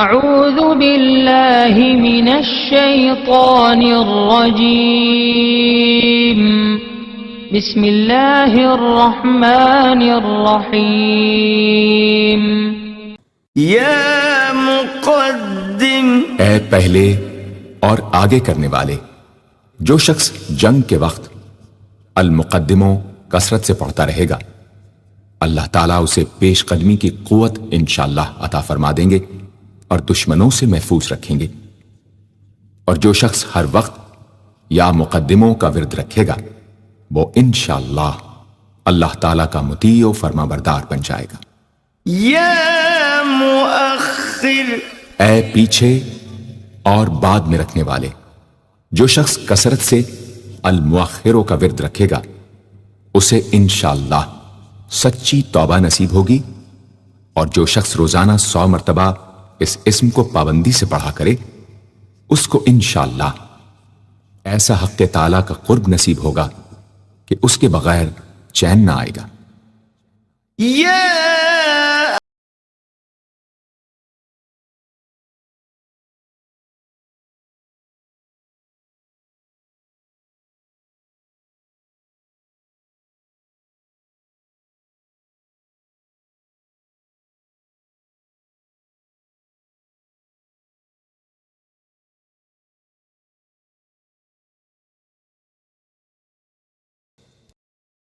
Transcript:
اعوذ باللہ من الشیطان الرجیم بسم اللہ الرحمن الرحیم یا مقدم، اے پہلے اور آگے کرنے والے، جو شخص جنگ کے وقت المقدموں کثرت سے پڑھتا رہے گا، اللہ تعالیٰ اسے پیش قدمی کی قوت انشاءاللہ عطا فرما دیں گے اور دشمنوں سے محفوظ رکھیں گے۔ اور جو شخص ہر وقت یا مقدموں کا ورد رکھے گا، وہ انشاءاللہ اللہ تعالیٰ کا مطیع و فرما بردار بن جائے گا۔ یا مؤخر، اے پیچھے اور بعد میں رکھنے والے، جو شخص کثرت سے المؤخروں کا ورد رکھے گا، اسے انشاءاللہ سچی توبہ نصیب ہوگی۔ اور جو شخص روزانہ 100 مرتبہ اس اسم کو پابندی سے پڑھا کرے، اس کو انشاءاللہ ایسا حق تعالیٰ کا قرب نصیب ہوگا کہ اس کے بغیر چین نہ آئے گا۔ یا